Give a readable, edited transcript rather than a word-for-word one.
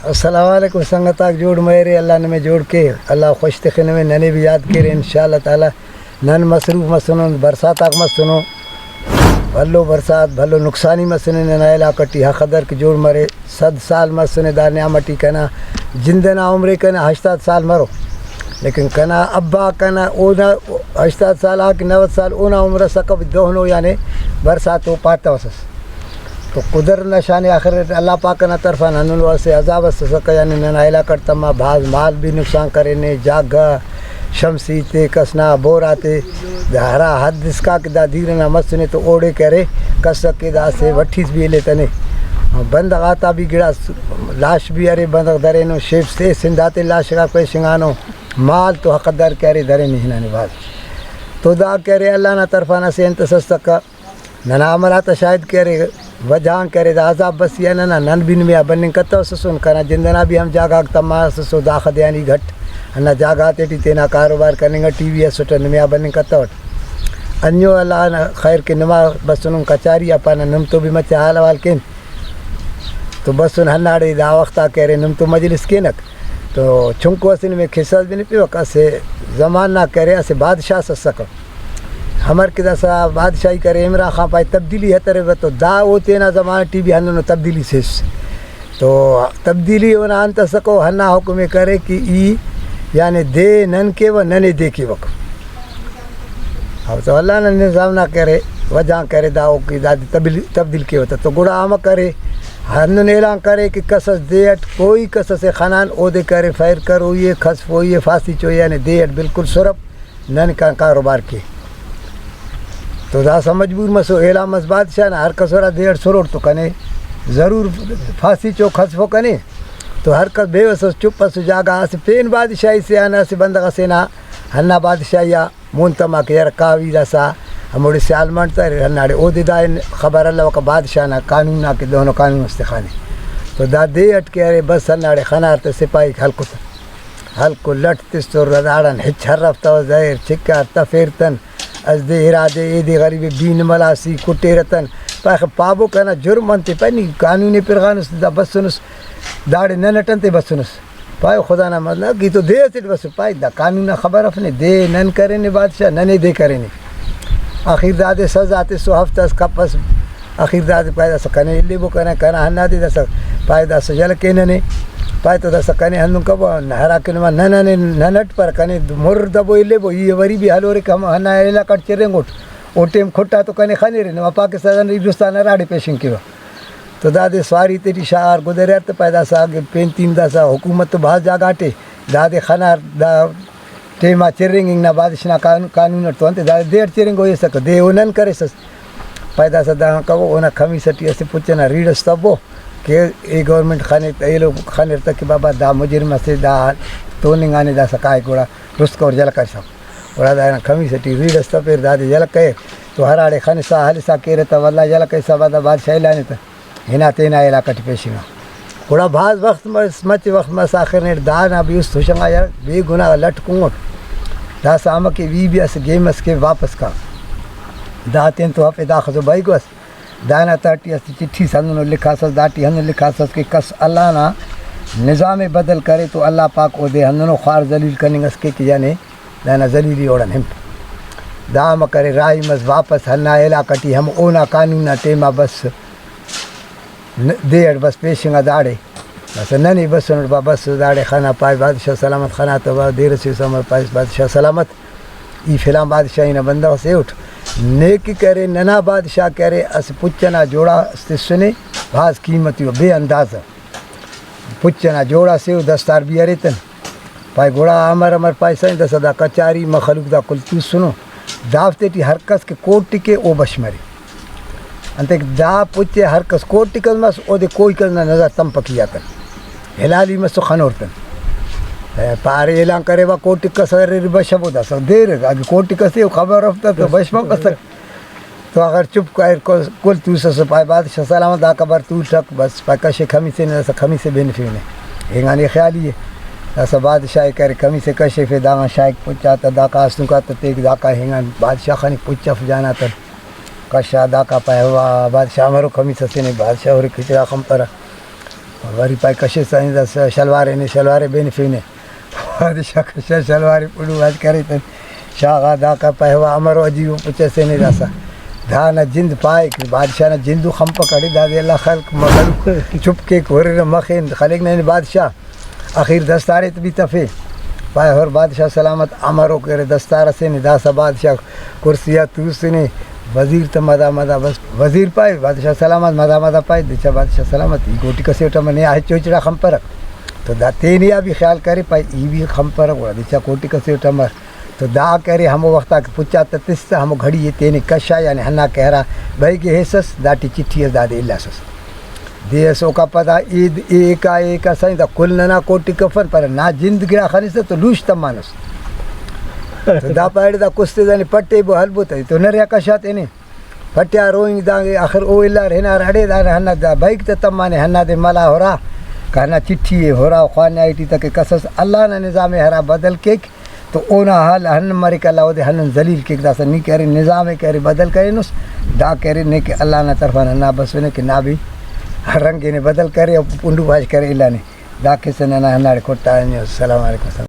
السلام علیکم سنگتاک جوڑ میرے اللہ نے میں جوڑ کے اللہ خوش تخنے میں ننے بھی یاد کرے انشاءاللہ تعالی نن مصروف مسنون برسات آگ مسنو بھلو برسات بھلو نقصانی مسنے ننا علاقٹی حق قدر کے جوڑ مرے 100 سال مسنے دار نعمتی کنا جندنا عمرے کنا 80 سال مرو لیکن کنا ابا کنا اونا 80 سال آ کے 90 سال اونا عمر سکب دوہنو یعنی برسات و پاتا وسس تو قدر نشان آخر اللہ پاک نہ طرفان ہنو سے عذاب سکا یعنی ننا علاقہ تما بھاز مال بھی نقصان کرے نے جاگا شمسی تے کسنا بوراتے ہرا حد اس کا کہ دا دیرنا مسنے تو اوڑے کرے کس کے دا سے وٹھیس بھی لے تنے بندغ آتا بھی گڑا لاش بھی ارے بندغ درے نو شیف سے سندھاتے لاش کا کوئی شنگانو مال تو حقدار کرے درے نہیں نانے باز تو دا کرے اللہ نہ طرفانہ سے انت سستا ننا عملات شاید کرے وجہاں کرے دا عذاب بس یا ننا نن بین میں بنن کتا سسون کنا جندنا بھی ہم جاگا تما سسو دا خدیانی گھٹ انا جاگا تے تینا کاروبار کرنے گا ٹی وی ہے سٹن میں بنن کتا وٹ انیو اللہ خیر کے نما بسن کچاری اپنا نم تو بھی مچ حال وال کین تو بسن ہناڑے دا وقتا کرے نم تو مجلس کینک تو چھنکو اسن میں کھساس بھی نہیں پیو کسے زمان نہ کرے اسے بادشاہ سسکو ہمر کے دسا بادشاہی کرے عمران خان پائے تبدیلی ہے ترے تو دا ہوتے نا زمان ٹی وی ہنو تبدیلی سیس تو تبدیلی ہونا انت سکو ہنا حکم کرے کہ ای یعنی دے نن کے و ننے دے کے وقت اب تو اللہ نے نظام نہ کرے وجہ کرے داؤ کی داد تبدیل کے ہوتا تو گڑا عام کرے ہنن اعلان کرے کہ قصص دیٹ کوئی قصص خانان او دے کرے فیر کرو یہ خصف ہوئی فاسی چو یعنی دیٹ بالکل سرپ نن کا کاروبار کے تو دا سا مجبور مسو اعلام اس بادشاہ نا ہر کسورا 1.5 سروڑ تو کنے ضرور پھانسی چو خصفو کنے تو ہر کس بے وسو چپ سو جاگا سے پین بادشاہی سے آنا سے بندگا سے نا ہننا بادشاہیا مونتما کے یار کاوی رسا ہموڑی سیال منتا رہے ہناڑے او دے دائن خبر اللہ وکا بادشاہ نا قانون نا کے دونوں قانون استخانے تو دا دے اٹکے ارے بس ہناڑے خنار تے سپاہی حلقو تا حلقو لٹ تستور رداڑن ہچ حرفتا و ظاہر چکار تفیرتن از دے ارادے اے دے غریب بین ملاسی کٹے رتن پاک پابو کنا جرم انتے پانی قانونی پرغانس دا بسنس داڑے ننٹن تے بسنس پائے خدا نہ مطلب کی تو دے سٹ بس پائے دا قانون خبر اپنے دے نن کرے نے بادشاہ ننے دے کرے نے آخر دادے سزا تے سو ہفتہ اس کپس آخر دادے پائے دا سکنے لے بو کنا ہنا دے دا پائے دا سجل کے ننے پائے تو دا سکنے ہنو کب ہرا کے نما ننے ننٹ پر کنے مر دبو لے بو یہ وری بھی حلو رے کم ہنا علاقہ چریں گوٹ او ٹیم کھٹا تو کنے کھانے رہے نما پاکستان ہندوستان راڑے پیشنگ کیو تو دادے سواری تیری شہر گزرے تو پیدا سا آگے پین تین دا سا حکومت تو بہت جاگاٹے دادے خنار دا ٹیما چرنگ نہ بادشاہ قانون تو انتے دادے دیر چرنگ ہوئے سکو دے اونن کرے سس پیدا سا دا کبو اونا کمی سٹی اسے پوچھنا ریڈس تبو کہ اے گورنمنٹ خانے اے لوگ خانے تک کہ بابا دا مجرم سے دا توننگ آنے دا سکائے گوڑا رست اور جل کر سب اور دا کمی سٹی ریڈس تب پھر دادے جل کہے تو ہر آڑے خانے سا حل سا کہہ رہتا واللہ جل کہے سا دا بادشاہ لانے تا ہنا تینا علاقہ پیشی میں گوڑا بعض وقت مچ وقت مس آخر نے دانا بھی اس تھوشنگا یار بے گناہ لٹ کنگوٹ دا ساما کے وی بھی اس گیم اس کے واپس کا دا تین تو آپ دا خزو بھائی کو اس دانا تاٹی اس چٹھی سنو لکھا سس داٹی ہنو لکھا سس کہ کس اللہ نا نظام بدل کرے تو اللہ پاک او دے ہنو خوار ذلیل کرنے اس کے جانے دانا ذلیلی اوڑن ہم دام کرے راہی مز واپس ہنا علاقہ ٹی ہم اونا قانون ٹیما بس دیڑ بس پیشنگا داڑے بس ننی بس بس داڑے خانہ پائے بادشاہ سلامت خانہ تو دیر سے سمر پائے بادشاہ سلامت ای فلام بادشاہی نہ بندہ سے اٹھ نیکی کرے ننا بادشاہ کرے اس پچنا جوڑا سے سنے بھاز قیمتی ہو بے اندازہ پچنا جوڑا سے دستار بھی ارے تن پائے گوڑا امر پائے سائیں دس دا کچاری مخلوق دا کل تو سنو دافتے ٹی ہر کس کے کوٹ ٹکے او بشمرے انتے دا پوچھے ہر کس کوٹ ٹکل مس او دے کوئی کس نہ نظر تم پکیا کن ہلالی مس تو خنورتن پارے اعلان کرے با کوٹ ٹکس بشبو دا سر دیر آگے کوٹ ٹکس سے خبر رفتا تو بشمو کسر تو اگر چپ کل تو سس پائے بادشاہ سلامت دا کبر تو ٹک بس پائے کشے کمی سے نہ کمی سے بینفی نے ہنگانی خیالی ہے ایسا بادشاہ کرے کمی سے کشے پھر داما شائق پوچھاتا دا کا اسنو کا تیک دا کا ہنگان بادشاہ خانی پوچھا جانا تا کشا دا کا پائے ہوا بادشاہ مرو کمی سے نے بادشاہ اور کھچڑا خم پرا وری پای کشے سائیں دس شلوارے بین فینے بادشاہ کشے شلوارے پڑو آج کرے تن شاہ دا کا پہوا امر عجیب پچے سے نہیں راسا دا نہ جند پائے کہ بادشاہ نہ جندو خم پکڑی دا دے اللہ خلق مغل چپ کے کورے مخین خلق نے بادشاہ اخیر دستارے بھی تفے پائے اور بادشاہ سلامت امرو کرے دستار سے نہیں دا سا بادشاہ کرسیہ تو سے نہیں وزیر تو مدا بس وزیر پائے بادشاہ سلامت مدا پائے دیچا بادشاہ سلامت ای گوٹی کسی اٹھا منی آئے چوچڑا خم پرک تو دا تینیا بھی خیال کرے پائے ای بھی خم پرک ہوا دیچا کوٹی کسی اٹھا مر تو دا کرے ہمو وقتا کہ پچا تتستا ہمو گھڑی یہ تینی کشا یعنی ہنہ کہہ رہا بھائی کہ حیثس داٹی چٹھی ہے دادے اللہ سس دے سو کا پتا عید ایکا سائیں دا کل ننا کوٹی کفن پر نا جند گرا خانیستا تو لوش تمانس تو دا پائڑ دا کستے دانی پٹے بو حل بوتا تو نریا کشات اینی پٹیا روئنگ دا گے آخر او اللہ رہنا رڑے دا ہنہ دا بائک تا تمانے ہنہ دے ملا ہو رہا کہ ہنہ چٹھی ہے ہو رہا خوان آئی ٹی تک قصص اللہ نا نظام ہرا بدل کے تو اونا حال ہن مری کا اللہ دے ہن ذلیل کے دا سن نہیں کہہ رہے نظام کہہ رہے بدل کرے نس دا کہہ رہے نے کہ اللہ نا طرفا نہ بس نے کہ نہ بھی رنگ نے بدل کرے اور پنڈو باج کرے اللہ نے دا کے سن نہ ہنڑ کھوٹا السلام علیکم.